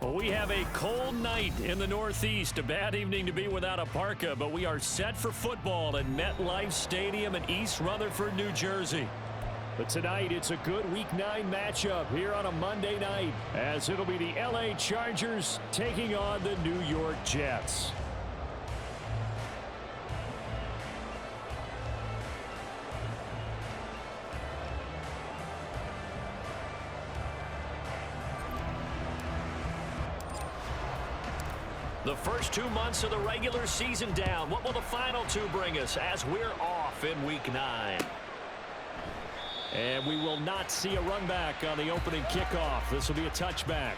Well, we have a cold night in the Northeast. A bad evening to be without a parka, but we are set for football at MetLife Stadium in East Rutherford, New Jersey. But tonight, it's a good Week 9 matchup here on a Monday night, as it'll be the LA Chargers taking on the New York Jets. The first 2 months of the regular season down. What will the final 2 bring us as we're off in Week 9? And we will not see a run back on the opening kickoff. This will be a touchback.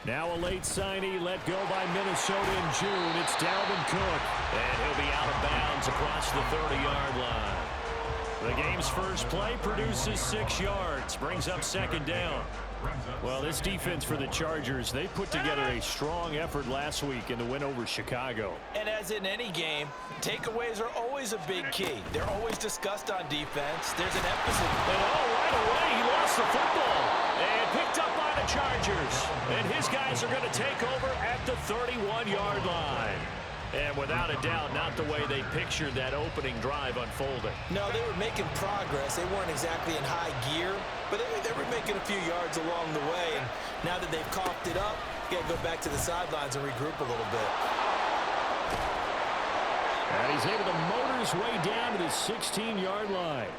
Now a late signee let go by Minnesota in June. It's Dalvin Cook. And he'll be out of bounds across the 30-yard line. The game's first play produces 6 yards. Brings up second down. Well, this defense for the Chargers, they put together a strong effort last week in the win over Chicago. And as in any game, takeaways are always a big key. They're always discussed on defense. There's an emphasis. And right away, he lost the football. And picked up by the Chargers. And his guys are going to take over at the 31-yard line. And without a doubt, not the way they pictured that opening drive unfolding. No, they were making progress. They weren't exactly in high gear, but they were making a few yards along the way. And now that they've coughed it up, you got to go back to the sidelines and regroup a little bit. And he's able to motor his way down to the 16-yard line.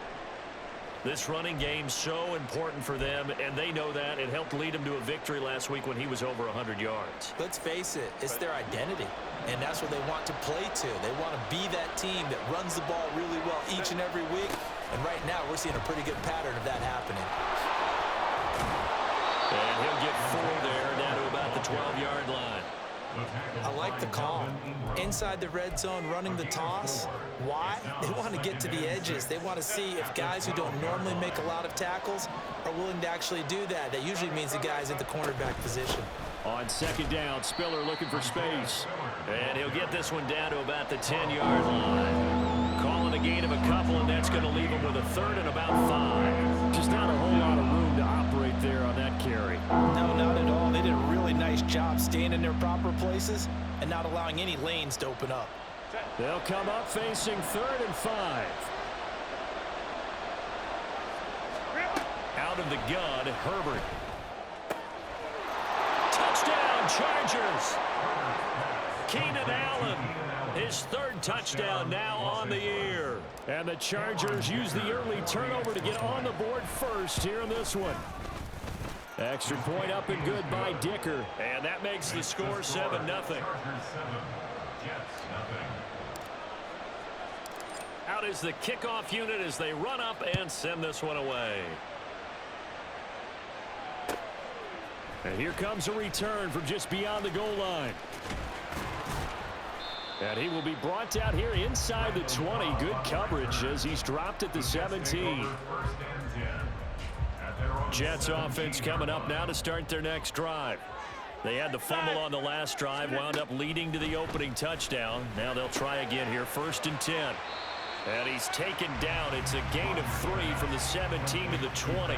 This running game's so important for them, and they know that. It helped lead them to a victory last week when he was over 100 yards. Let's face it, it's their identity, and that's what they want to play to. They want to be that team that runs the ball really well each and every week, and right now we're seeing a pretty good pattern of that happening. And he'll get 4 there, down to about the 12-yard line. I like the call. Inside the red zone, running the toss. Why? They want to get to the edges. They want to see if guys who don't normally make a lot of tackles are willing to actually do that. That usually means the guys at the cornerback position. On second down, Spiller looking for space. And he'll get this one down to about the 10-yard line. Calling a gain of a couple, and that's going to leave him with a third and about 5. Just not a whole lot of room to operate there on that carry. No, not at all. They did a really nice job staying in their proper places and not allowing any lanes to open up. They'll come up facing 3rd and 5. Out of the gun, Herbert. Touchdown, Chargers. Keenan Allen, his 3rd touchdown now on the year. And the Chargers use the early turnover to get on the board first here in this one. Extra point up and good by Dicker. And that makes the score 7-0. Out is the kickoff unit as they run up and send this one away. And here comes a return from just beyond the goal line. And he will be brought down here inside the 20. Good coverage as he's dropped at the 17. Jets offense coming up now to start their next drive. They had the fumble on the last drive, wound up leading to the opening touchdown. Now they'll try again here, 1st and 10. And he's taken down. It's a gain of 3 from the 17 to the 20.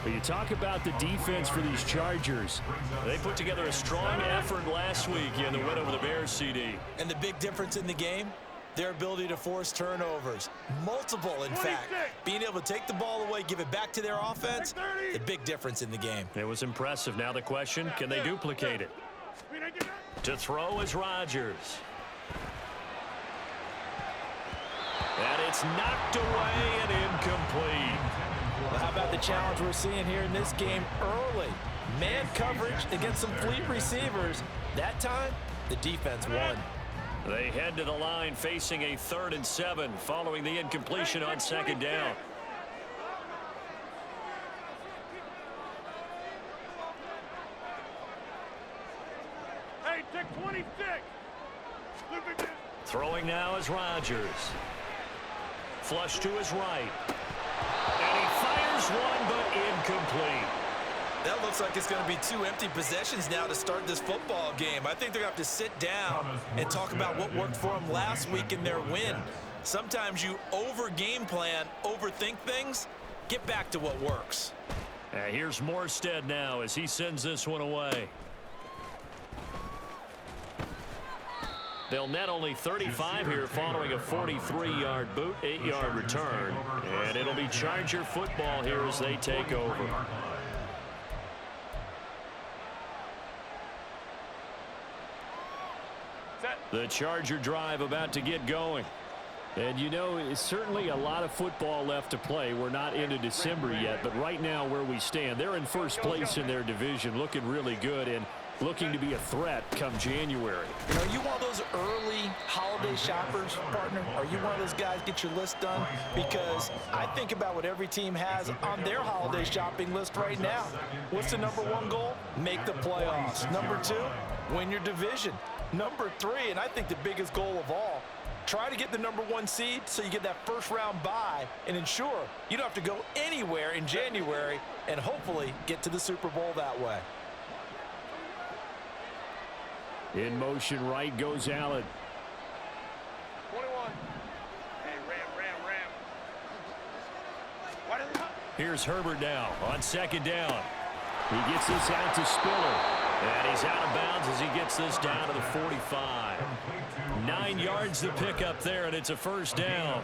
But you talk about the defense for these Chargers. They put together a strong effort last week in the win over the Bears, CD. And the big difference in the game? Their ability to force turnovers. Multiple, in fact. Being able to take the ball away, give it back to their offense, the big difference in the game. It was impressive. Now the question, can they duplicate it? To throw is Rodgers. And it's knocked away and incomplete. Well, how about the challenge we're seeing here in this game early? Man coverage against some fleet receivers. That time, the defense won. They head to the line facing a 3rd and 7 following the incompletion on 2nd down. Hey, take 26. Throwing now is Rodgers. Flush to his right. And he fires one, but incomplete. That looks like it's going to be 2 empty possessions now to start this football game. I think they're going to have to sit down and talk about what worked for them last week in their win. Sometimes you over-game plan, overthink things. Get back to what works. Here's Morstead now as he sends this one away. They'll net only 35 here following a 43-yard boot, 8-yard return. And it'll be Charger football here as they take over. The Charger drive about to get going. And you know, it's certainly a lot of football left to play. We're not into December yet, but right now where we stand, they're in first place in their division, looking really good and looking to be a threat come January. Are you one of those early holiday shoppers, partner? Are you one of those guys get your list done? Because I think about what every team has on their holiday shopping list right now. What's the #1 goal? Make the playoffs. #2, win your division. #3, and I think the biggest goal of all, try to get the #1 seed so you get that first-round bye and ensure you don't have to go anywhere in January and hopefully get to the Super Bowl that way. In motion right goes Allen. 21. Hey, ram. What is it? Here's Herbert now on 2nd down. He gets this out to Spiller. And he's out of bounds as he gets this down to the 45. 9 yards to pick up there, and it's a 1st down.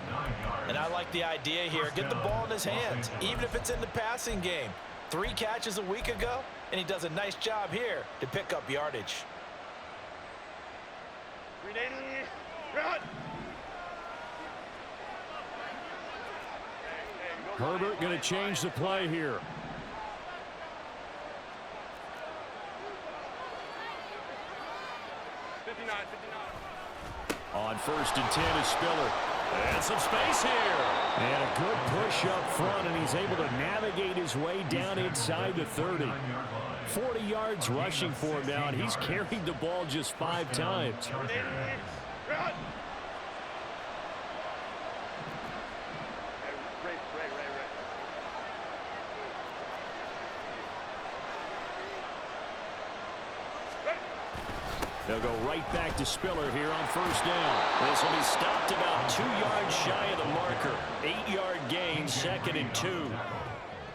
And I like the idea here. Get the ball in his hands, even if it's in the passing game. 3 catches a week ago, and he does a nice job here to pick up yardage. 380. Run. Herbert going to change the play here. On 1st and 10 is Spiller. And some space here. And a good push up front, and he's able to navigate his way down inside the 30. 40 yards rushing for him now, and he's carried the ball just 5 times. Run. They'll go right back to Spiller here on 1st down. This will be stopped about 2 yards shy of the marker. 8-yard gain, 2nd and 2.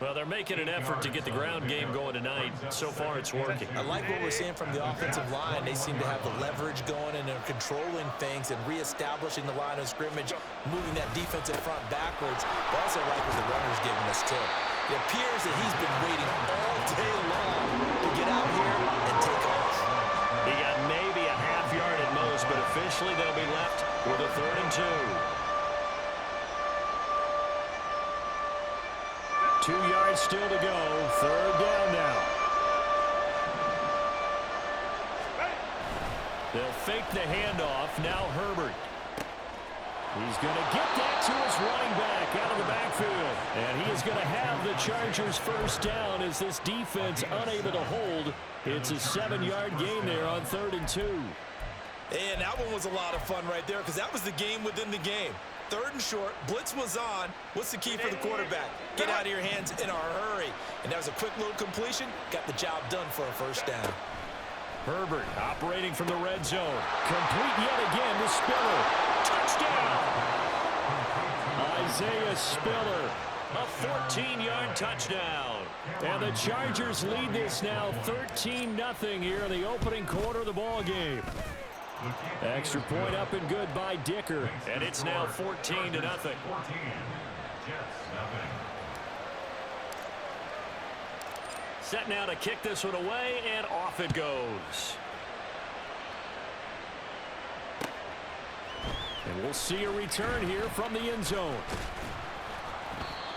Well, they're making an effort to get the ground game going tonight. So far, it's working. I like what we're seeing from the offensive line. They seem to have the leverage going, and they're controlling things and reestablishing the line of scrimmage, moving that defensive front backwards. But also like what the runner's giving us, too. It appears that he's been waiting all day long to get out here and take off. He got maybe a half yard at most, but officially they'll be left with a 3rd and 2. 2 yards still to go. 3rd down now. They'll fake the handoff. Now Herbert. He's going to get that to his running back out of the backfield. And he is going to have the Chargers 1st down as this defense unable to hold. It's a 7-yard gain there on 3rd and 2. And that one was a lot of fun right there because that was the game within the game. 3rd and short, blitz was on. What's the key for the quarterback? Get out of your hands in a hurry. And that was a quick little completion. Got the job done for a 1st down. Herbert operating from the red zone. Complete yet again to Spiller. Touchdown! Isaiah Spiller. A 14-yard touchdown. And the Chargers lead this now 13-0 here in the opening quarter of the ball game. Extra point up and good by Dicker. And it's now 14-0. Set now to kick this one away, and off it goes. And We'll see a return here from the end zone.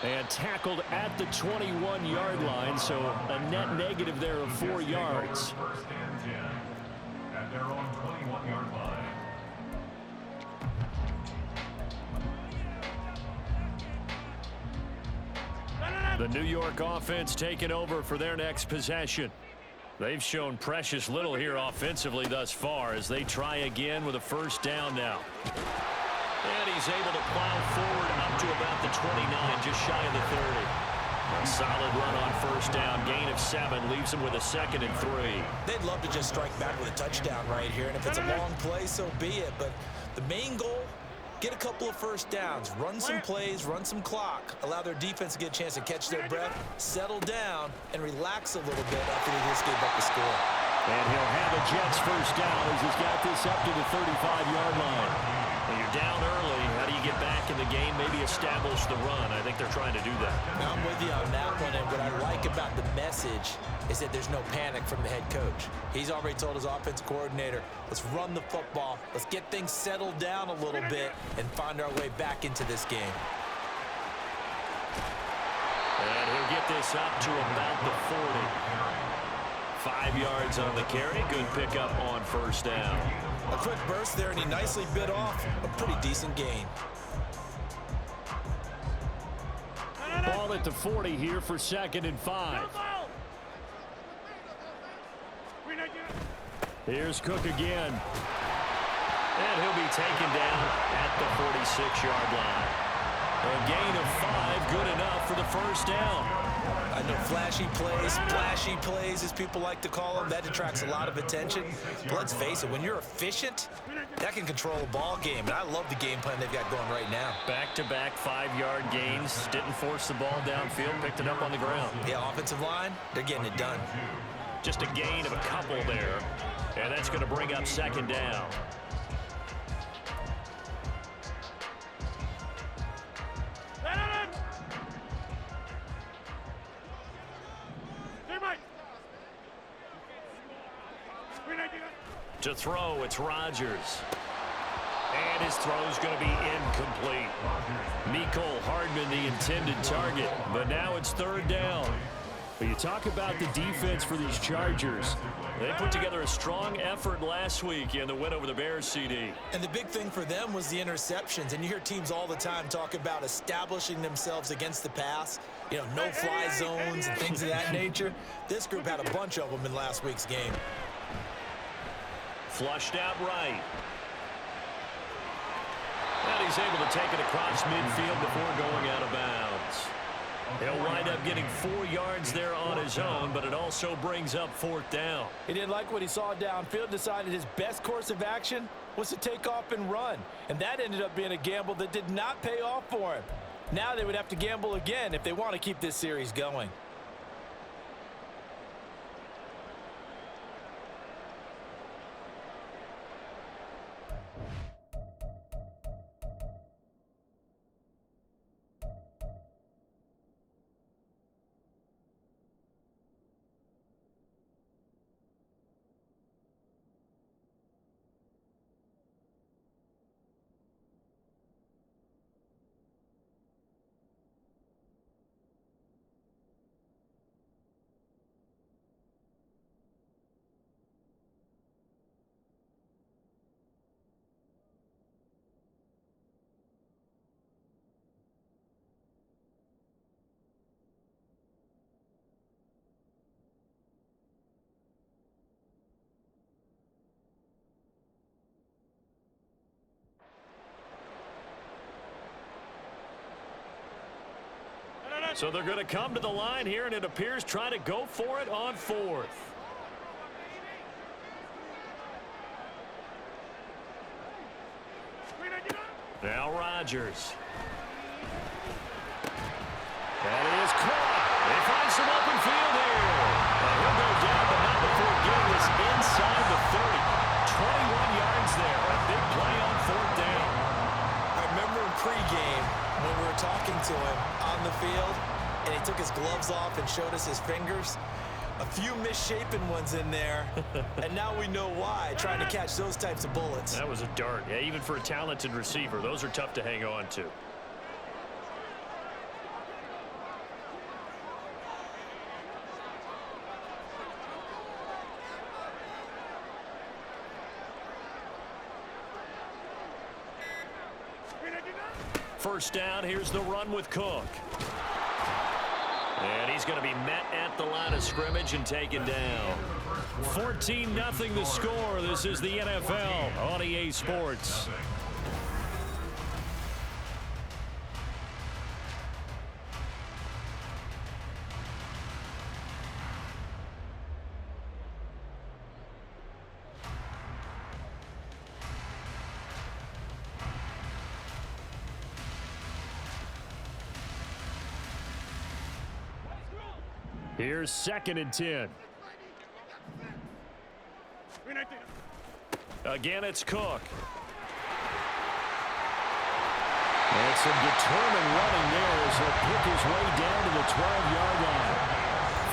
And tackled at the 21-yard line, so a net negative there of 4 yards. First and 10 at their own 21-yard line. The New York offense taking over for their next possession. They've shown precious little here offensively thus far as they try again with a first down now. And he's able to plow forward up to about the 29, just shy of the 30. A solid run on first down. Gain of 7 leaves him with a 2nd and 3. They'd love to just strike back with a touchdown right here, and if it's a long play, so be it. But the main goal, get a couple of first downs, run some plays, run some clock, allow their defense to get a chance to catch their breath, settle down, and relax a little bit after they just gave up the score. And he'll have a Jets first down as he's got this up to the 35-yard line. When you're down early, how do you get back in the game, maybe establish the run? I think they're trying to do that. Now, I'm with you on that one, and what I like about the message is that there's no panic from the head coach. He's already told his offensive coordinator, let's run the football, let's get things settled down a little bit and find our way back into this game. And he'll get this up to about the 40. 5 yards on the carry. Good pickup on first down. A quick burst there, and he nicely bit off a pretty decent gain. Ball at the 40 here for 2nd and 5. Here's Cook again. And he'll be taken down at the 46-yard line. A gain of 5, good enough for the first down. I know flashy plays, as people like to call them, that attracts a lot of attention. But let's face it, when you're efficient, that can control a ball game. And I love the game plan they've got going right now. Back-to-back 5-yard gains. Didn't force the ball downfield, picked it up on the ground. Yeah, offensive line, they're getting it done. Just a gain of a couple there. And that's going to bring up 2nd down. To throw, it's Rodgers. And his throw's going to be incomplete. Mecole Hardman, the intended target. But now it's 3rd down. But you talk about the defense for these Chargers. They put together a strong effort last week in the win over the Bears, CD. And the big thing for them was the interceptions. And you hear teams all the time talk about establishing themselves against the pass. You know, no-fly zones and things of that nature. This group had a bunch of them in last week's game. Flushed out right. And he's able to take it across midfield before going out of bounds. He'll wind up getting 4 yards there on his own, but it also brings up 4th down. He didn't like what he saw downfield, decided his best course of action was to take off and run. And that ended up being a gamble that did not pay off for him. Now they would have to gamble again if they want to keep this series going. So they're going to come to the line here, and it appears trying to go for it on 4th. Now Rodgers. That is caught. They find some open field here. And he'll go down, but not before getting this inside the 30. 21 yards there. A big play on 4th down. I remember in pregame when we were talking to him on the field, and he took his gloves off and showed us his fingers. A few misshapen ones in there, and now we know why, trying to catch those types of bullets. That was a dart. Yeah, even for a talented receiver, those are tough to hang on to. First down, here's the run with Cook. And he's going to be met at the line of scrimmage and taken down. 14-0 the score. This is the NFL on EA Sports. Here's 2nd and 10. Again, it's Cook. And some determined running there as he'll pick his way down to the 12-yard line.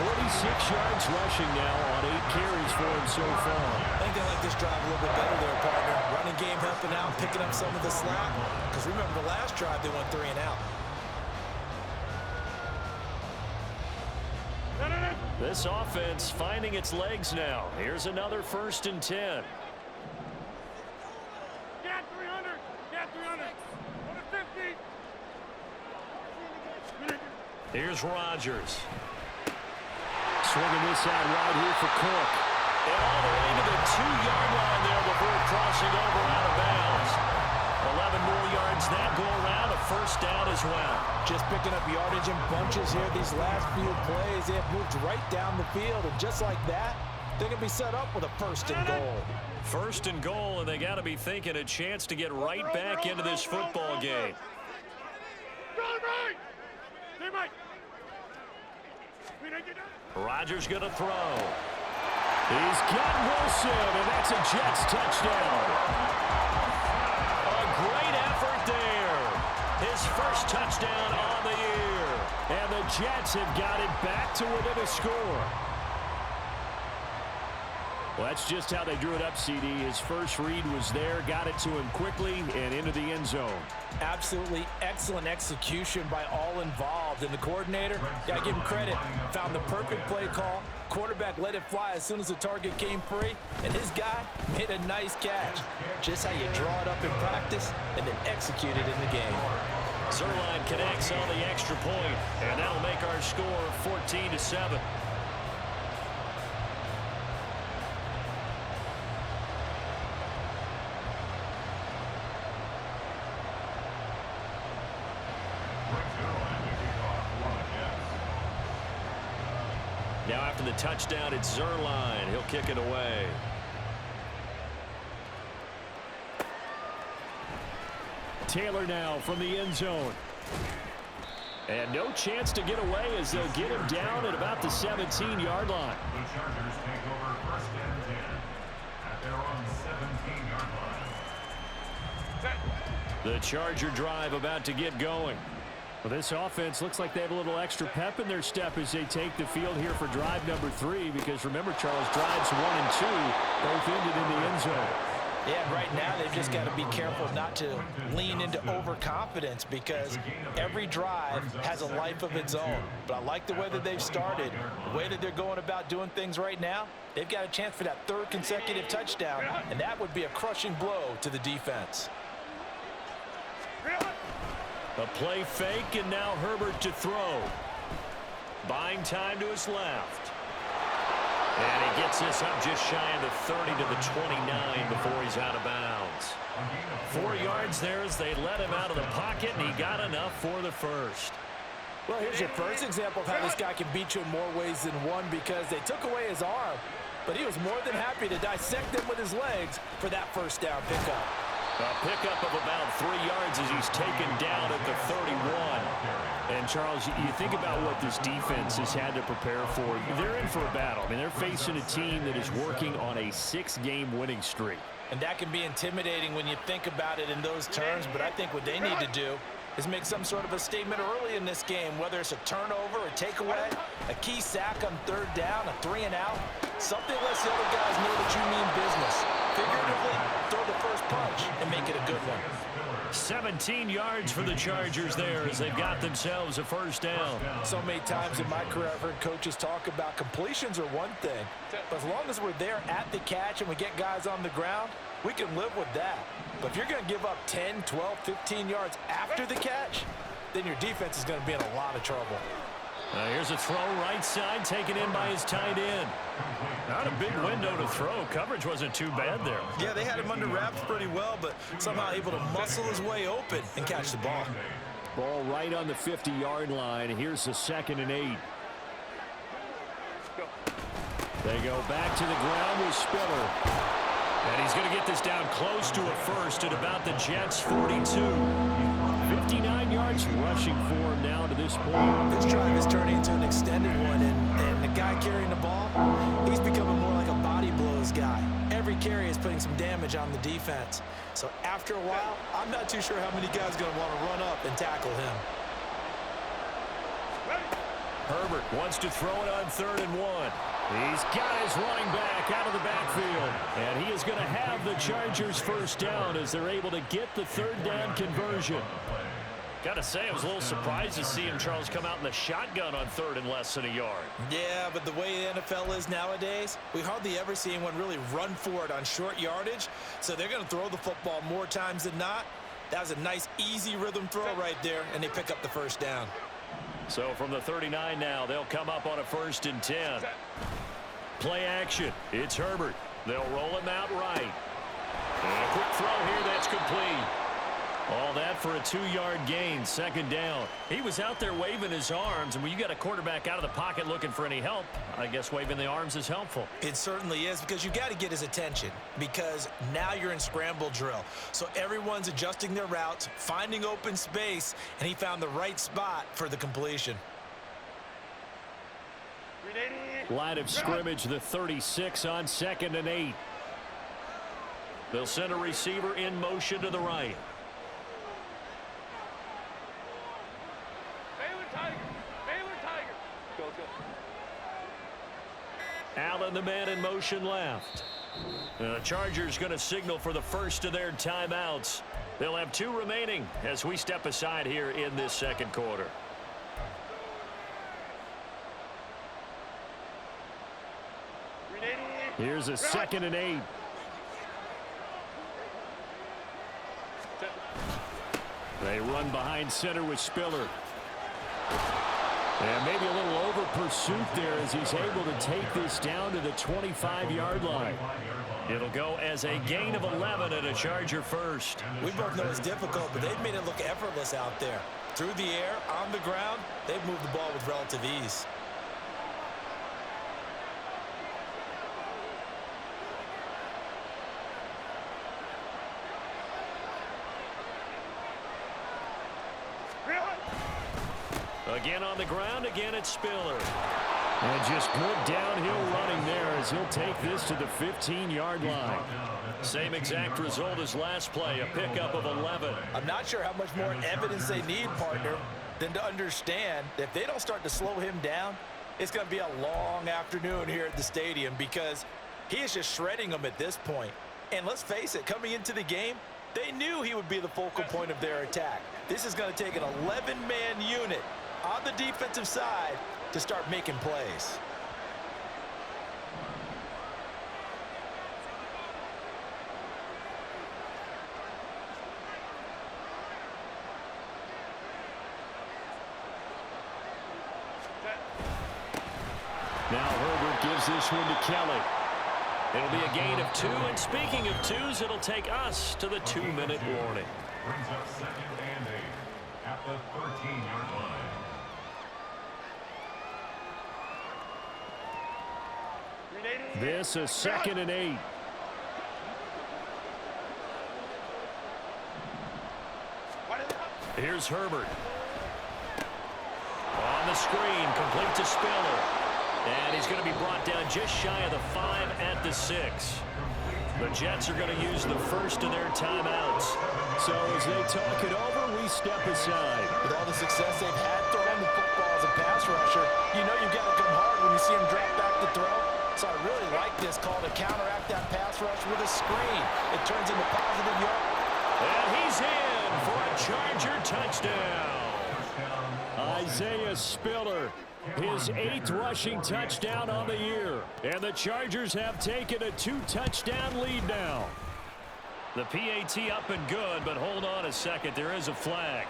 46 yards rushing now on 8 carries for him so far. I think they like this drive a little bit better there, partner. Running game helping out, picking up some of the slack. Because remember, the last drive, they went 3 and out. This offense finding its legs now. Here's another 1st and 10. Get 300. Get 300. 150. Here's Rodgers. Swinging this out wide here for Cook. And all the way to the 2-yard line there before crossing over out of bounds. 11 more yards that go around. A 1st down as well. Just picking up yardage in bunches here. These last few plays, they have moved right down the field. And just like that, they're going to be set up with a 1st and goal. 1st and goal, and they got to be thinking a chance to get right back into this football game. Rodgers going to throw. He's got Wilson, and that's a Jets touchdown. A great effort there. His first touchdown on the year. And the Jets have got it back to within a score. Well, that's just how they drew it up, CD. His first read was there, got it to him quickly, and into the end zone. Absolutely excellent execution by all involved. And the coordinator, got to give him credit, found the perfect play call. Quarterback let it fly as soon as the target came free, and his guy made a nice catch. Just how you draw it up in practice and then execute it in the game. Zerline connects on the extra point, and that'll make our score 14-7. Now after the touchdown, it's Zerline. He'll kick it away. Taylor now from the end zone. And no chance to get away as they'll get him down at about the 17-yard line. The Chargers take over 1st and 10 at their own 17-yard line. The Charger drive about to get going. Well, this offense looks like they have a little extra pep in their step as they take the field here for drive number 3, because remember, Charles, drives 1 and 2 both ended in the end zone. Yeah, right now they've just got to be careful not to lean into overconfidence, because every drive has a life of its own. But I like the way that they've started, the way that they're going about doing things right now. They've got a chance for that 3rd consecutive touchdown, and that would be a crushing blow to the defense. A play fake, and now Herbert to throw. Buying time to his left. And he gets this up just shy of the 30 to the 29 before he's out of bounds. 4 yards there as they let him out of the pocket, and he got enough for the 1st. Well, here's your first example of how this guy can beat you in more ways than one, because they took away his arm, but he was more than happy to dissect them with his legs for that 1st down pickup. A pickup of about 3 yards as he's taken down at the 31. And, Charles, you think about what this defense has had to prepare for. They're in for a battle. I mean, they're facing a team that is working on a 6-game winning streak. And that can be intimidating when you think about it in those terms, but I think what they need to do is make some sort of a statement early in this game, whether it's a turnover, a takeaway, a key sack on third down, a 3-and-out. Something lets the other guys know that you mean business. Figuratively, throw the first punch and make it a good one. 17 yards for the Chargers there as they've got themselves a first down. So many times in my career I've heard coaches talk about completions are one thing, but as long as we're there at the catch and we get guys on the ground, we can live with that. But if you're going to give up 10, 12, 15 yards after the catch, then your defense is going to be in a lot of trouble. Here's a throw right side, taken in by his tight end. Not a big window to throw. Coverage wasn't too bad there. Yeah, they had him under wraps pretty well, but somehow able to muscle his way open and catch the ball. Ball right on the 50-yard line. Here's the 2nd and 8. They go back to the ground with Spiller. And he's going to get this down close to a first at about the Jets' 42. 59 yards rushing for him now to this point. This drive is turning into an extended one, and the guy carrying the ball, he's becoming more like a body blows guy. Every carry is putting some damage on the defense. So after a while, I'm not too sure how many guys are going to want to run up and tackle him. Herbert wants to throw it on 3rd and 1. He's got his running back out of the backfield. And he is going to have the Chargers first down as they're able to get the 3rd down conversion. Got to say, I was a little surprised to see him, Charles, come out in the shotgun on 3rd and less than a yard. Yeah, but the way the NFL is nowadays, we hardly ever see anyone really run for it on short yardage. So they're going to throw the football more times than not. That was a nice, easy rhythm throw right there, and they pick up the first down. So from the 39 now, they'll come up on a 1st and 10. Play action. It's Herbert. They'll roll him out right. And a quick throw here that's complete. All that for a 2-yard gain, 2nd down. He was out there waving his arms, and when you got a quarterback out of the pocket looking for any help, I guess waving the arms is helpful. It certainly is, because you got to get his attention, because now you're in scramble drill. So everyone's adjusting their routes, finding open space, and he found the right spot for the completion. Line of scrimmage, the 36 on 2nd and 8. They'll send a receiver in motion to the right. Allen, the man in motion left. The Chargers going to signal for the first of their timeouts. They'll have 2 remaining as we step aside here in this 2nd quarter. Here's a 2nd and 8. They run behind center with Spiller. And maybe a little over pursuit there as he's able to take this down to the 25-yard line. It'll go as a gain of 11 and a Charger first. We both know it's difficult, but they've made it look effortless out there. Through the air, on the ground, they've moved the ball with relative ease. Again on the ground, again it's Spiller. And just good downhill running there as he'll take this to the 15-yard line. Same exact result as last play, a pickup of 11. I'm not sure how much more evidence they need, partner, than to understand that if they don't start to slow him down, it's going to be a long afternoon here at the stadium, because he is just shredding them at this point. And let's face it, coming into the game, they knew he would be the focal point of their attack. This is going to take an 11-man unit on the defensive side to start making plays. Now Herbert gives this one to Kelly. It'll be a gain of 2, and speaking of 2s, it'll take us to the 2-minute warning. Brings up 2nd and 8 at the 13-yard line. This is 2nd and 8. Here's Herbert. On the screen, complete to Spiller. And he's going to be brought down just shy of the 5 at the 6. The Jets are going to use the first of their timeouts. So as they talk it over, we step aside. With all the success they've had throwing the football as a pass rusher, you know you've got to come hard when you see him drop back to throw. So I really like this call to counteract that pass rush with a screen. It turns into positive yard. And he's in for a Charger touchdown. Isaiah Spiller, his 8th rushing touchdown on the year. And the Chargers have taken a 2-touchdown lead now. The PAT up and good, but hold on a second. There is a flag.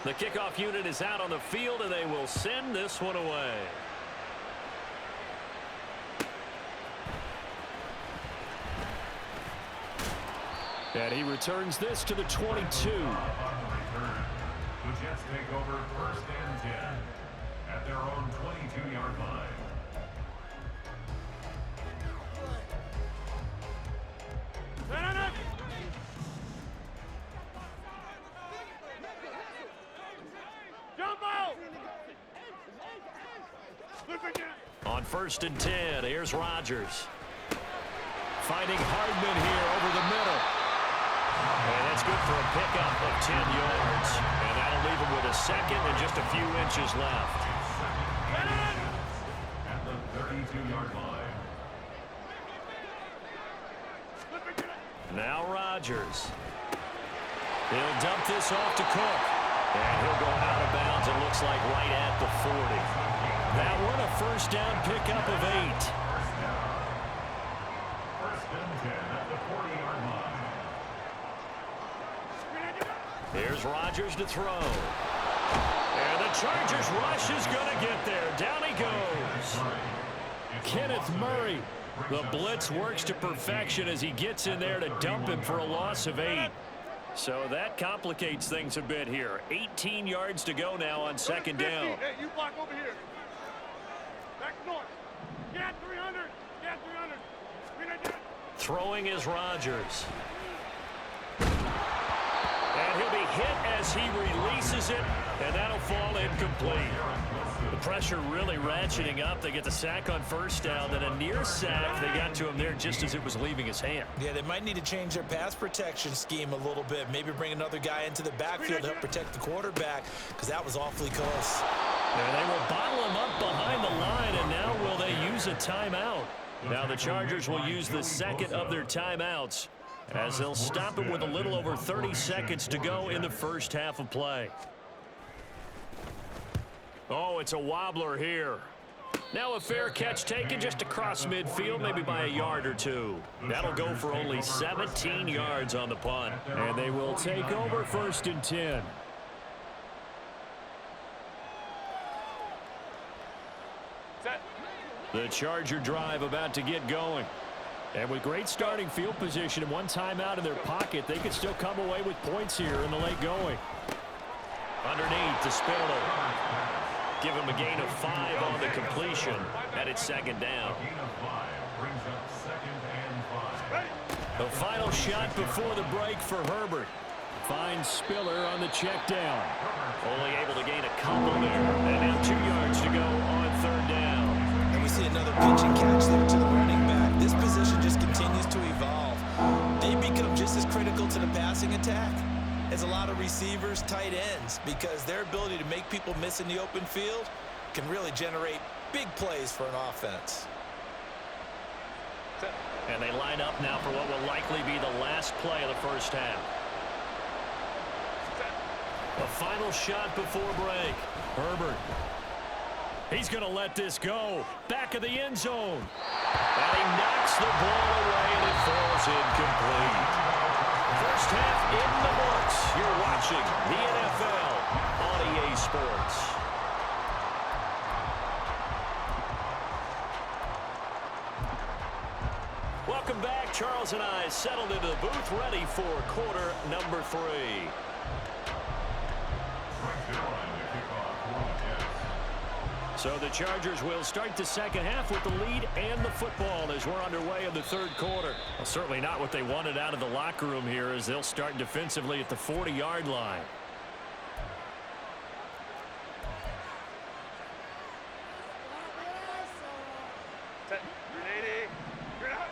The kickoff unit is out on the field, and they will send this one away. And he returns this to the 22. The Jets take over first and 10 at their own 22-yard line. Jump out! On first and 10, here's Rodgers. Finding Hardman here over the middle. And that's good for a pickup of 10 yards. And that'll leave him with a second and just a few inches left. At the 32-yard line. Now Rodgers. He'll dump this off to Cook. And he'll go out of bounds, it looks like right at the 40. That one a first down pickup of 8. First and 10 at the 40-yard line. Here's Rodgers to throw. And the Chargers rush is going to get there. Down he goes. Kenneth Murray. The blitz works to perfection as he gets in there to dump him for a loss of 8. So that complicates things a bit here. 18 yards to go now on second down. Hey, you block over here. Back north. Get 300. Get 300. Throwing is Rodgers. And he'll be hit as he releases it, and that'll fall incomplete. The pressure really ratcheting up. They get the sack on first down, then a near sack. They got to him there just as it was leaving his hand. Yeah, they might need to change their pass protection scheme a little bit. Maybe bring another guy into the backfield to help protect the quarterback, because that was awfully close. And they will bottle him up behind the line, and now will they use a timeout? Now the Chargers will use the second of their timeouts as they'll stop him with a little over 30 seconds to go in the first half of play. Oh, it's a wobbler here. Now a fair catch taken just across midfield, maybe by a yard or two. That'll go for only 17 yards on the punt. And they will take over first and 10. The Charger drive about to get going. And with great starting field position and one timeout in their pocket, they could still come away with points here in the late going. Underneath to Spiller. Give him a gain of 5 on the completion. And it's second down. The final shot before the break for Herbert. Finds Spiller on the check down. Only able to gain a couple there. And now 2 yards to go on third down. And we see another pitch and catch there to the running back. This position just continues to evolve. They become just as critical to the passing attack as a lot of receivers, tight ends, because their ability to make people miss in the open field can really generate big plays for an offense. And they line up now for what will likely be the last play of the first half. The final shot before break. Herbert. He's going to let this go. Back of the end zone. And he knocks the ball away, and it falls incomplete. First half in the books. You're watching the NFL on EA Sports. Welcome back. Charles and I settled into the booth, ready for quarter number 3. So the Chargers will start the second half with the lead and the football as we're underway in the third quarter. Well, certainly not what they wanted out of the locker room here as they'll start defensively at the 40-yard line. Set. 380. Straight out.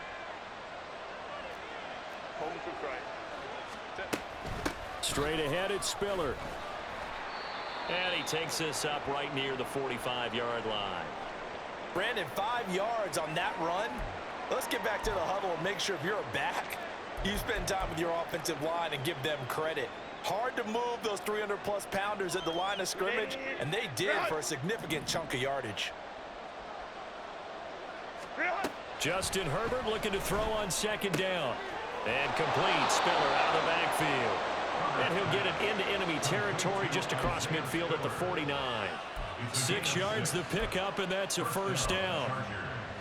Home to right. Set. Straight ahead, it's Spiller. And he takes this up right near the 45-yard line. Brandon, 5 yards on that run. Let's get back to the huddle and make sure if you're a back, you spend time with your offensive line and give them credit. Hard to move those 300-plus pounders at the line of scrimmage, and they did for a significant chunk of yardage. Justin Herbert looking to throw on second down. And complete. Spiller out of the backfield. And he'll get it into enemy territory just across midfield at the 49. 6 yards the pickup, and that's a first down.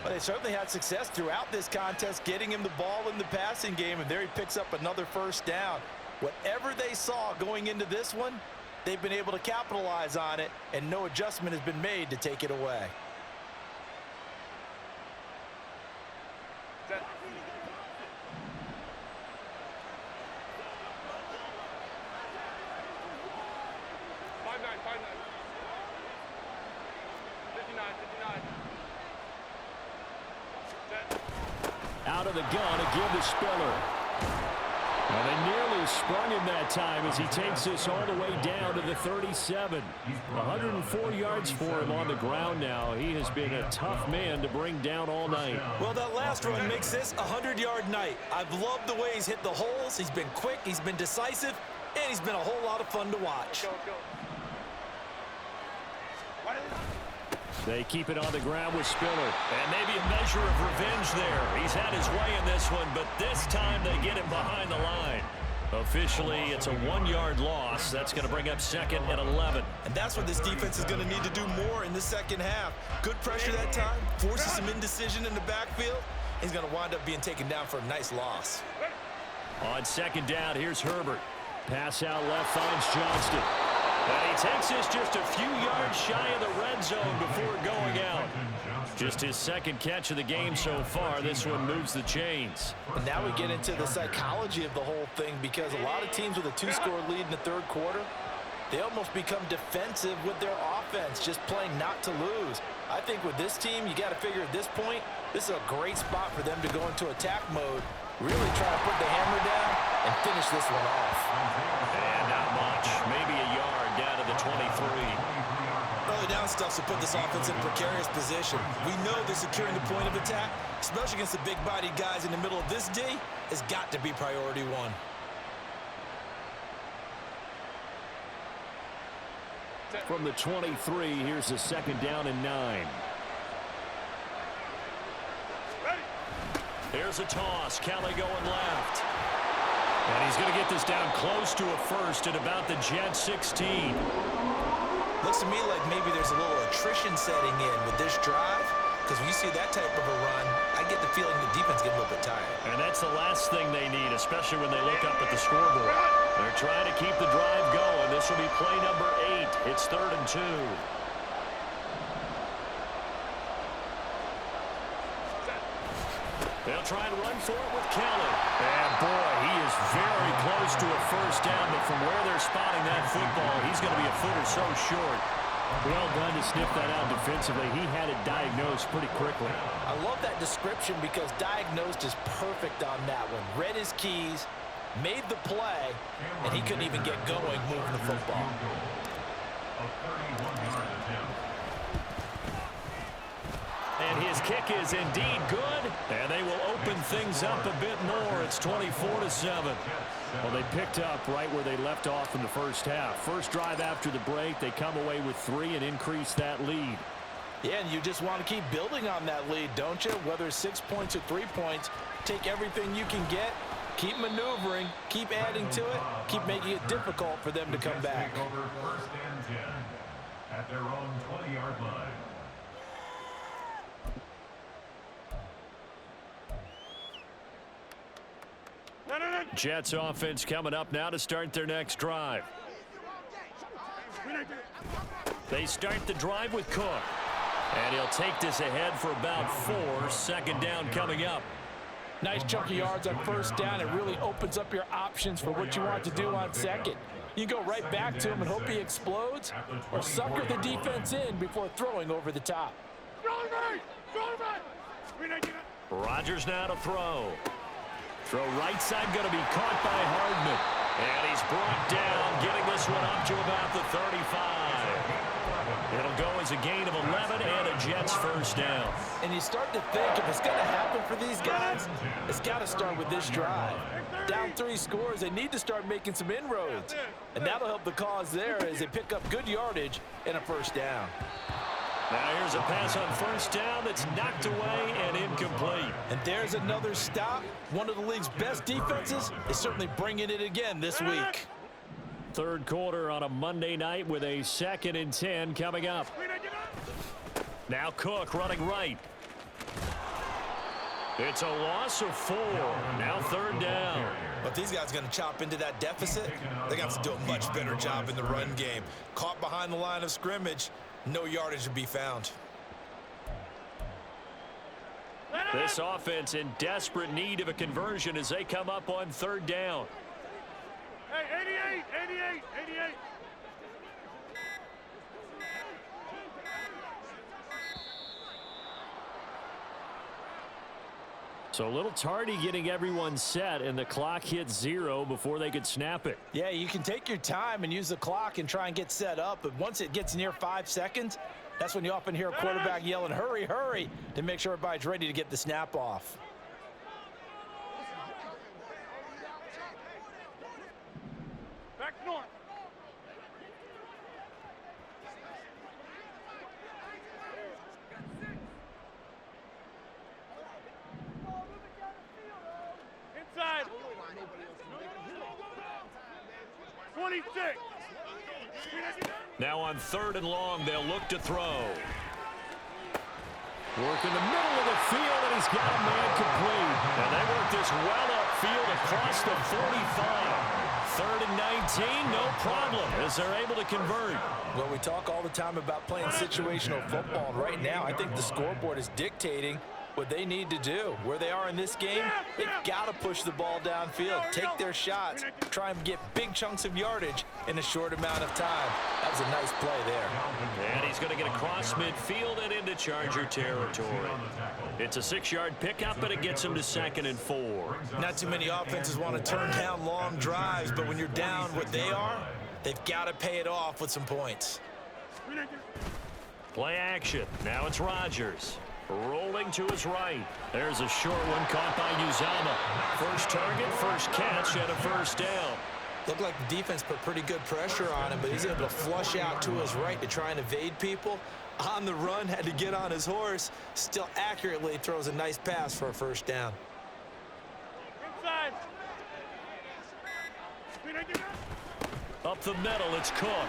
Well, they certainly had success throughout this contest, getting him the ball in the passing game, and there he picks up another first down. Whatever they saw going into this one, they've been able to capitalize on it, and no adjustment has been made to take it away. Set. Five nine. 59. Set. Out of the gun again to Spiller. Well, they nearly sprung him that time as he takes this all the way down to the 37. 104 yards for him on the ground now. He has been a tough man to bring down all night. Well, that last run makes this a 100-yard night. I've loved the way he's hit the holes. He's been quick, he's been decisive, and he's been a whole lot of fun to watch. Go. They keep it on the ground with Spiller. And maybe a measure of revenge there. He's had his way in this one, but this time they get him behind the line. Officially, it's a 1-yard loss. That's going to bring up second and 11. And that's what this defense is going to need to do more in the second half. Good pressure that time, forces some indecision in the backfield. He's going to wind up being taken down for a nice loss. On second down, here's Herbert. Pass out left finds Johnston. And he takes this just a few yards shy of the red zone before going out. Just his second catch of the game so far. This one moves the chains. And now we get into the psychology of the whole thing, because a lot of teams with a 2-score lead in the third quarter, they almost become defensive with their offense, just playing not to lose. I think with this team, you got to figure at this point, this is a great spot for them to go into attack mode, really try to put the hammer down and finish this one off. And not much, maybe a yard down to the 23. Early down stuff to put this offense in a precarious position. We know they're securing the point of attack, especially against the big-bodied guys in the middle of this D, has got to be priority one. From the 23, here's the second down and 9. Here's a toss. Kelly going left. And he's going to get this down close to a first at about the Jet 16. Looks to me like maybe there's a little attrition setting in with this drive, because when you see that type of a run, I get the feeling the defense gets a little bit tired. And that's the last thing they need, especially when they look up at the scoreboard. They're trying to keep the drive going. This will be play number 8. It's 3rd and 2. They'll try and run for it with Kelly. And boy, he is very close to a first down, but from where they're spotting that football, he's going to be a foot or so short. Well done to sniff that out defensively. He had it diagnosed pretty quickly. I love that description, because diagnosed is perfect on that one. Read his keys, made the play, and he couldn't even get going moving the football. And his kick is indeed good, and they will open things up a bit more. It's 24-7. Well, they picked up right where they left off in the first half. First drive after the break, they come away with 3 and increase that lead. Yeah, and you just want to keep building on that lead, don't you? Whether it's 6 points or 3 points, take everything you can get, keep maneuvering, keep adding to it, keep making it difficult for them to come back. Over 1st and 10 at their own 20-yard line. Jets offense coming up now to start their next drive. They start the drive with Cook. And he'll take this ahead for about 4. Second down coming up. Nice chunk of yards on first down. It really opens up your options for what you want to do on second. You go right back to him and hope he explodes, or sucker the defense in before throwing over the top. Rodgers now to throw. Throw right side going to be caught by Hardman. And he's brought down, getting this one up to about the 35. It'll go as a gain of 11 and a Jets first down. And you start to think if it's going to happen for these guys, it's got to start with this drive. Down 3 scores, they need to start making some inroads. And that'll help the cause there as they pick up good yardage and a first down. Now here's a pass on first down that's knocked away and incomplete. And there's another stop. One of the league's best defenses is certainly bringing it again this week. Third quarter on a Monday night with a 2nd and 10 coming up. Now Cook running right. It's a loss of 4. Now 3rd down. But these guys are going to chop into that deficit. They're going to have to do a much better job in the run game. Caught behind the line of scrimmage, no yardage to be found. This offense in desperate need of a conversion as they come up on 3rd down. Hey, 88. So a little tardy getting everyone set, and the clock hit 0 before they could snap it. Yeah, you can take your time and use the clock and try and get set up, but once it gets near 5 seconds, that's when you often hear a quarterback yelling, hurry, hurry, to make sure everybody's ready to get the snap off. Back north. Inside. 26. Now on 3rd and long, they'll look to throw. Work in the middle of the field, and he's got a man complete. And they work this well upfield across the 45. 3rd and 19, no problem, as they're able to convert. Well, we talk all the time about playing situational football, and right now I think the scoreboard is dictating what they need to do. Where they are in this game, they've got to push the ball downfield, take their shots, try and get big chunks of yardage in a short amount of time. That was a nice play there. And he's going to get across midfield and into Charger territory. It's a 6-yard pickup, but it gets him to 2nd and 4. Not too many offenses want to turn down long drives, but when you're down what they are, they've got to pay it off with some points. Play action. Now it's Rodgers. Rolling to his right. There's a short one caught by Uzama. First target, first catch, and a first down. Looked like the defense put pretty good pressure on him, but he's able to flush out to his right to try and evade people. On the run, had to get on his horse. Still accurately throws a nice pass for a first down. Inside. Up the middle, it's Cook.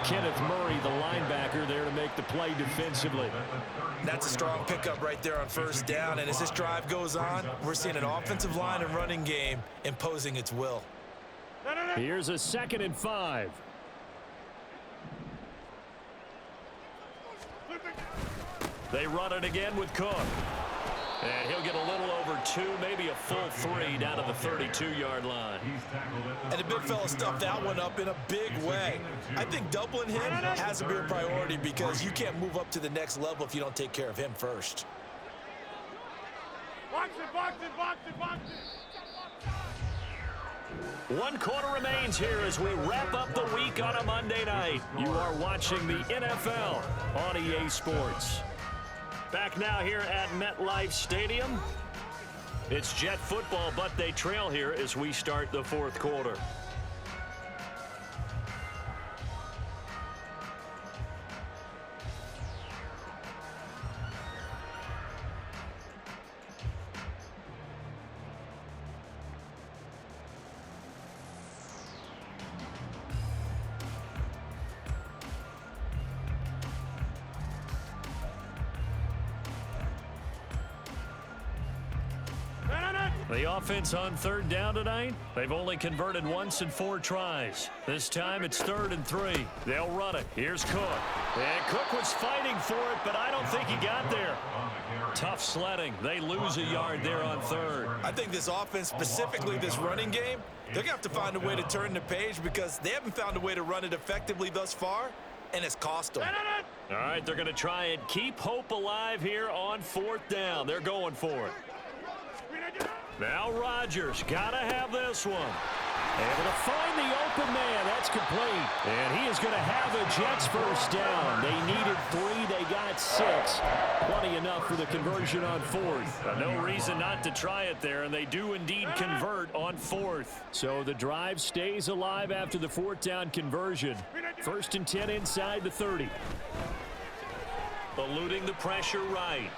Kenneth Murray, the linebacker, there to make the play defensively. That's a strong pickup right there on first down, and as this drive goes on, we're seeing an offensive line and running game imposing its will. Here's a 2nd and 5. They run it again with Cook. And he'll get a little over 2, maybe a full 3 down to the 32-yard line. And the big fella stuffed that one up in a big way. I think doubling him has to be a priority because you can't move up to the next level if you don't take care of him first. Box it. 1 quarter remains here as we wrap up the week on a Monday night. You are watching the NFL on EA Sports. Back now here at MetLife Stadium. It's Jet football, but they trail here as we start the 4th quarter. The offense on 3rd down tonight, they've only converted once in 4 tries. This time it's 3rd and 3. They'll run it. Here's Cook. And Cook was fighting for it, but I don't think he got there. Tough sledding. They lose a yard there on 3rd. I think this offense, specifically this running game, they're going to have to find a way to turn the page because they haven't found a way to run it effectively thus far, and it's cost them. All right, they're going to try and keep hope alive here on 4th down. They're going for it. Now Rodgers got to have this one. Able to find the open man. That's complete. And he is going to have the Jets first down. They needed 3. They got 6. Plenty enough for the conversion on 4th. No reason not to try it there, and they do indeed convert on 4th. So the drive stays alive after the 4th down conversion. 1st and 10 inside the 30. Eluding the pressure right.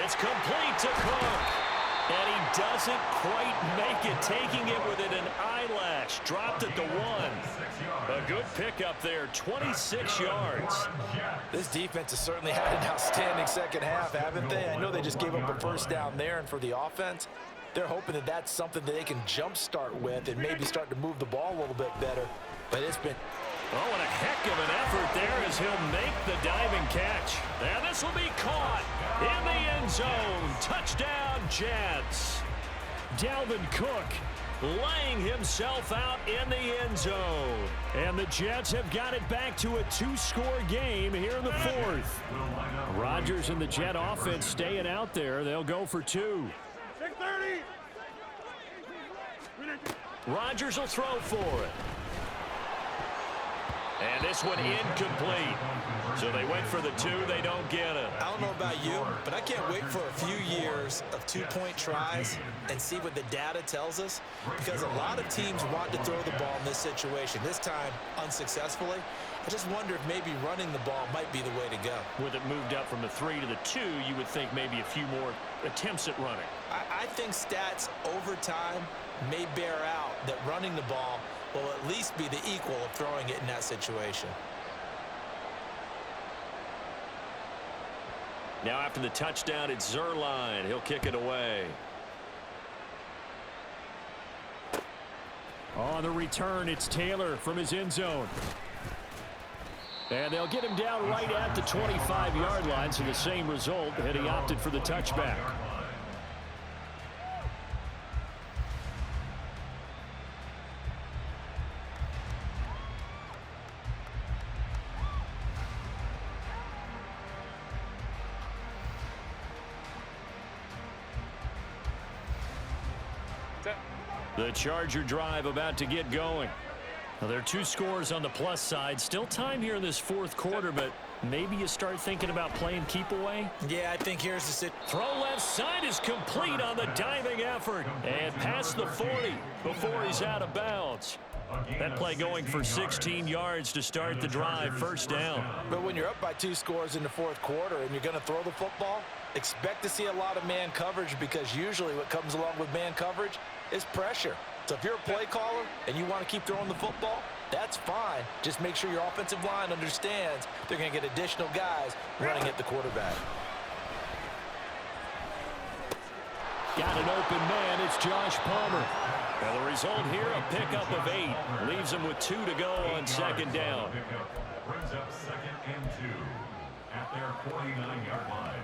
It's complete to Cook. And he doesn't quite make it, taking it within an eyelash. Dropped at the 1. A good pickup there, 26 yards. This defense has certainly had an outstanding second half, haven't they? I know they just gave up a first down there, and for the offense, they're hoping that that's something that they can jumpstart with and maybe start to move the ball a little bit better. But it's been... Oh, and a heck of an effort there as he'll make the diving catch. And this will be caught in the end zone. Touchdown, Jets. Dalvin Cook laying himself out in the end zone. And the Jets have got it back to a 2-score game here in the 4th. Rodgers and the Jet offense staying out there. They'll go for 2. 6:30. Rodgers will throw for it. And this one incomplete. So they went for the 2. They don't get it. I don't know about you, but I can't wait for a few years of 2-point tries and see what the data tells us, because a lot of teams want to throw the ball in this situation, this time unsuccessfully. I just wonder if maybe running the ball might be the way to go. With it moved up from the 3 to the 2, you would think maybe a few more attempts at running. I think stats over time may bear out that running the ball will at least be the equal of throwing it in that situation. Now after the touchdown, it's Zerline. He'll kick it away. On the return, it's Taylor from his end zone. And they'll get him down right at the 25-yard line, so the same result, and he opted for the touchback. The Charger drive about to get going. Now, there are 2 scores on the plus side. Still time here in this 4th quarter, but maybe you start thinking about playing keep away. Yeah, I think here's the sit. Throw left side is complete on the diving effort. And past the 40 before he's out of bounds. That play going for 16 yards to start the drive. First down. But when you're up by 2 scores in the 4th quarter and you're going to throw the football, expect to see a lot of man coverage, because usually what comes along with man coverage is pressure. So if you're a play caller and you want to keep throwing the football, that's fine. Just make sure your offensive line understands they're going to get additional guys running at the quarterback. Got an open man. It's Josh Palmer. Now the result here, a pickup of 8. Leaves him with 2 to go on 2nd down. Brings up 2nd and 2 at their 49-yard line.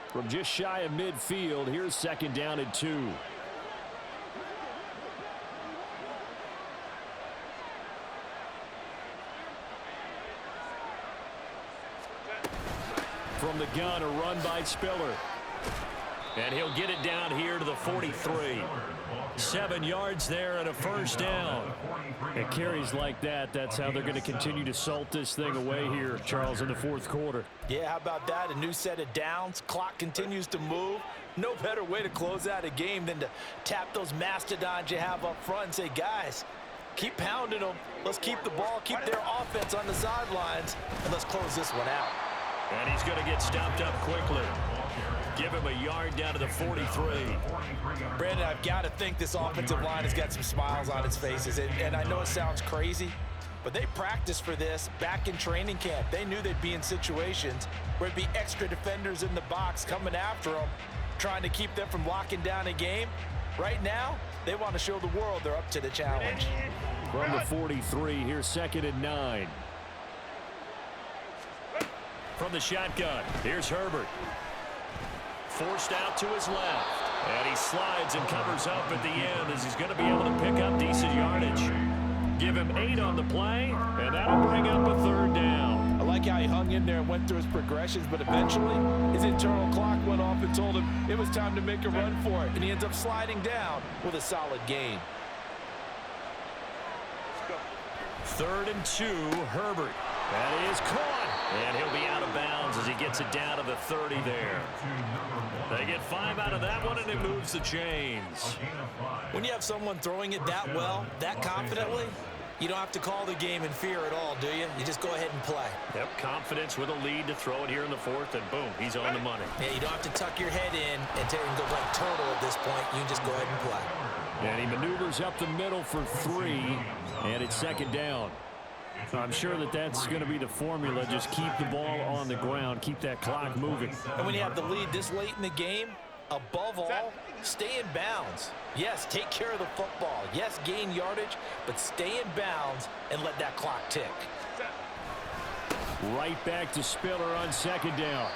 From just shy of midfield, here's 2nd down and 2. From the gun, a run by Spiller. And he'll get it down here to the 43. 7 yards there and a first down. It carries like that. That's how they're going to continue to salt this thing away here, Charles, in the 4th quarter. Yeah, how about that? A new set of downs. Clock continues to move. No better way to close out a game than to tap those mastodons you have up front and say, guys, keep pounding them. Let's keep the ball, keep their offense on the sidelines, and let's close this one out. And he's going to get stopped up quickly. Give him a yard down to the 43. Brandon, I've got to think this offensive line has got some smiles on its faces. And I know it sounds crazy, but they practiced for this back in training camp. They knew they'd be in situations where it'd be extra defenders in the box coming after them, trying to keep them from locking down a game. Right now, they want to show the world they're up to the challenge. From the 43, here's 2nd and 9. From the shotgun, here's Herbert. Forced out to his left. And he slides and covers up at the end as he's going to be able to pick up decent yardage. Give him 8 on the play, and went through his progressions, but eventually his internal clock went off and told him it was time to make a run for it, and he ends up sliding down with a solid gain. 3rd and 2, Herbert. That is caught, and he'll be out of bounds as he gets it down to the 30 there. They get 5 out of that one, and it moves the chains. When you have someone throwing it that well, that confidently, you don't have to call the game in fear at all, do you? You just go ahead and play. Yep, confidence with a lead to throw it here in the 4th, and boom, he's on the money. Yeah, you don't have to tuck your head in and go like turtle at this point. You can just go ahead and play. And he maneuvers up the middle for 3, and it's 2nd down. I'm sure that's going to be the formula. Just keep the ball on the ground, keep that clock moving. And when you have the lead this late in the game, above all, stay in bounds. Yes, take care of the football. Yes, gain yardage, but stay in bounds and let that clock tick. Right back to Spiller on 2nd down.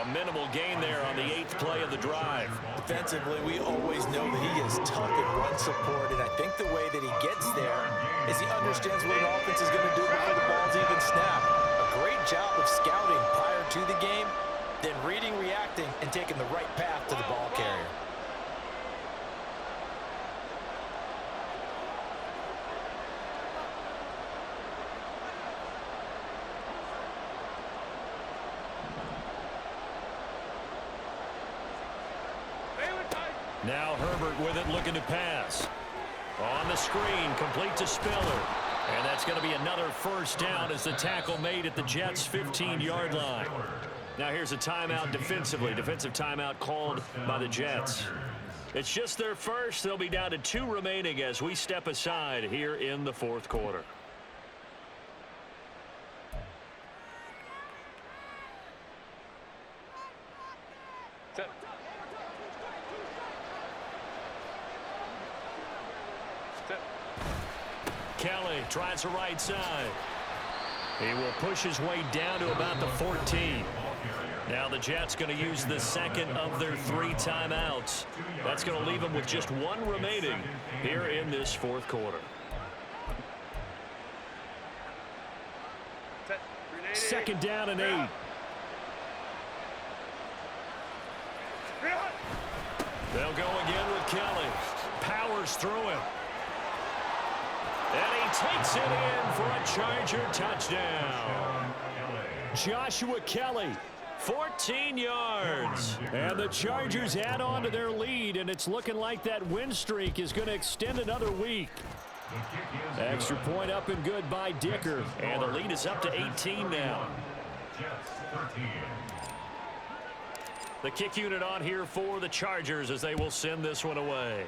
A minimal gain there on the 8th play of the drive. Defensively, we always know that he is tough in run support, and I think the way that he gets there is he understands what an offense is going to do before the ball's even snapped. A great job of scouting prior to the game, then reading, reacting, and taking the right path to the ball carrier. Now Herbert with it, looking to pass. On the screen, complete to Spiller. And that's going to be another 1st down as the tackle made at the Jets' 15-yard line. Now here's a timeout defensively. Defensive timeout called by the Jets. It's just their first. They'll be down to 2 remaining as we step aside here in the 4th quarter. Kelly tries the right side. He will push his way down to about the 14. Now the Jets going to use the 2nd of their 3 timeouts. That's going to leave them with just 1 remaining here in this 4th quarter. 2nd down and 8. They'll go again with Kelly. Powers through him. And he takes it in for a Charger touchdown. Joshua Kelly, 14 yards. And the Chargers add on to their lead, and it's looking like that win streak is going to extend another week. Extra point up and good by Dicker. And the lead is up to 18 now. The kick unit on here for the Chargers as they will send this one away.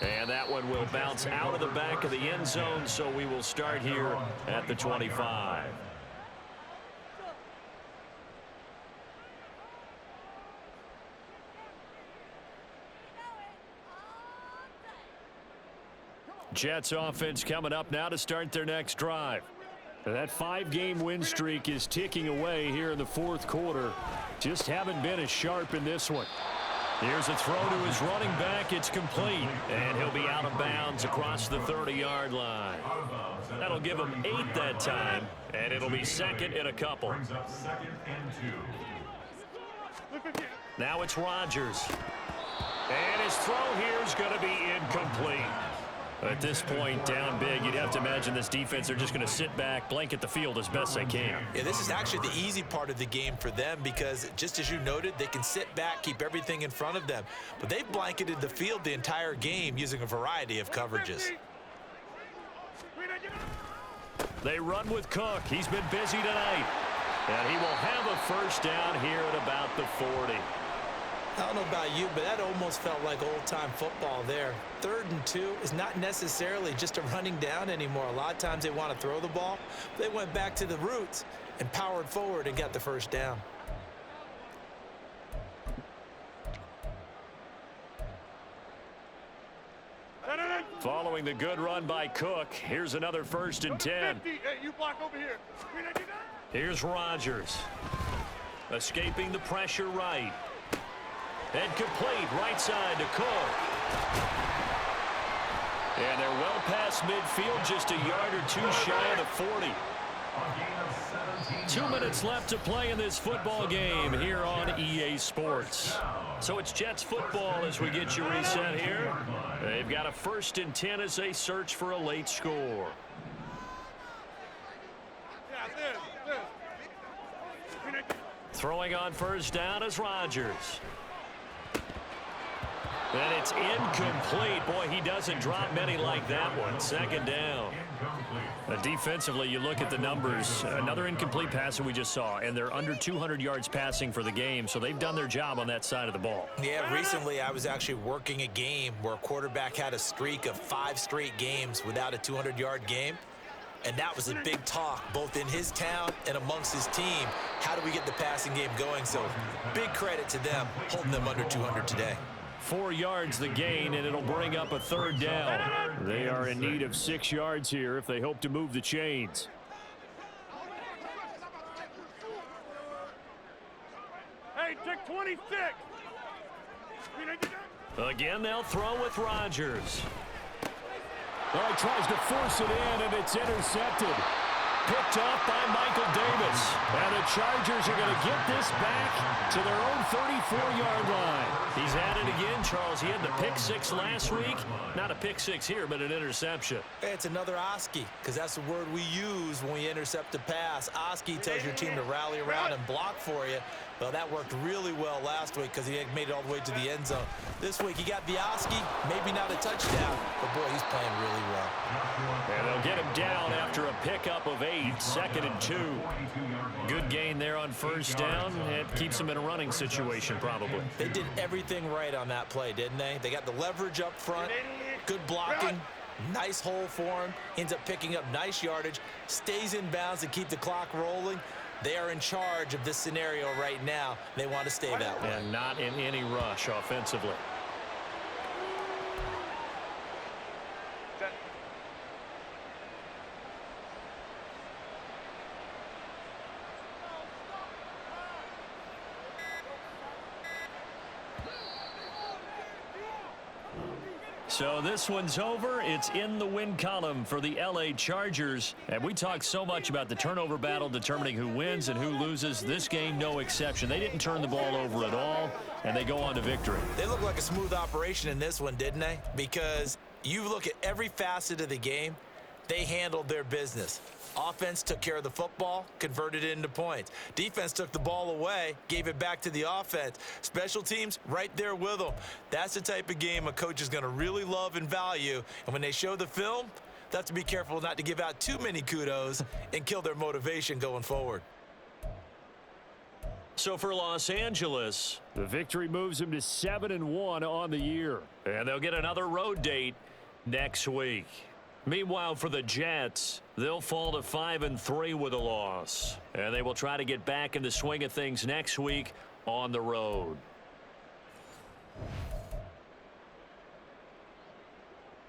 And that one will bounce out of the back of the end zone, so we will start here at the 25. Jets offense coming up now to start their next drive. That 5-game win streak is ticking away here in the 4th quarter. Just haven't been as sharp in this one. Here's a throw to his running back. It's complete. And he'll be out of bounds across the 30-yard line. That'll give him 8 that time. And it'll be 2nd and a couple. Now it's Rodgers. And his throw here is going to be incomplete. At this point, down big, you'd have to imagine this defense are just going to sit back, blanket the field as best they can. Yeah, this is actually the easy part of the game for them because, just as you noted, they can sit back, keep everything in front of them. But they've blanketed the field the entire game using a variety of coverages. They run with Cook. He's been busy tonight. And he will have a 1st down here at about the 40. I don't know about you, but that almost felt like old-time football there. 3rd and 2 is not necessarily just a running down anymore. A lot of times they want to throw the ball. They went back to the roots and powered forward and got the 1st down. Following the good run by Cook, here's another 1st and 10. Hey, you block over here. Here's Rodgers. Escaping the pressure right. And complete right side to Cook. And they're well past midfield, just a yard or 2 shy of the 40. A gain of 17 2 minutes left to play in this football game here on EA Sports. So it's Jets football as we get you reset here. They've got a 1st and 10 as they search for a late score. Throwing on 1st down is Rodgers. And it's incomplete. Boy, he doesn't drop many like that one. 2nd down. Defensively, you look at the numbers. Another incomplete pass that we just saw, and they're under 200 yards passing for the game, so they've done their job on that side of the ball. Yeah, recently I was actually working a game where a quarterback had a streak of 5 straight games without a 200-yard game. And that was a big talk, both in his town and amongst his team. How do we get the passing game going? So big credit to them, holding them under 200 today. 4 yards the gain, and it'll bring up a 3rd down. They are in need of 6 yards here if they hope to move the chains. Hey, take 26. Again, they'll throw with Rodgers. Well, he tries to force it in, and it's intercepted. Picked off by Michael Davis. And the Chargers are going to get this back to their own 34-yard line. He's at it again, Charles. He had the pick 6 last week. Not a pick 6 here, but an interception. Hey, it's another Oski, because that's the word we use when we intercept a pass. Oski tells your team to rally around and block for you. Well, that worked really well last week because he made it all the way to the end zone. This week, he got the Oski, maybe not a touchdown, but boy, he's playing really well. And they'll get him down after a pickup of 8, 2nd and 2. Good gain there on 1st down. It keeps them in a running situation, probably. They did everything right on that play, didn't they? They got the leverage up front, good blocking, nice hole for him, ends up picking up nice yardage, stays in bounds to keep the clock rolling. They are in charge of this scenario right now. They want to stay that way. And not in any rush offensively. So this one's over. It's in the win column for the LA Chargers. And we talked so much about the turnover battle determining who wins and who loses. This game, no exception. They didn't turn the ball over at all, and they go on to victory. They look like a smooth operation in this one, didn't they? Because you look at every facet of the game, they handled their business. Offense took care of the football, converted it into points. Defense took the ball away, gave it back to the offense. Special teams, right there with them. That's the type of game a coach is going to really love and value. And when they show the film, they have to be careful not to give out too many kudos and kill their motivation going forward. So for Los Angeles, the victory moves them to 7-1 on the year. And they'll get another road date next week. Meanwhile, for the Jets, they'll fall to 5-3 with a loss. And they will try to get back in the swing of things next week on the road.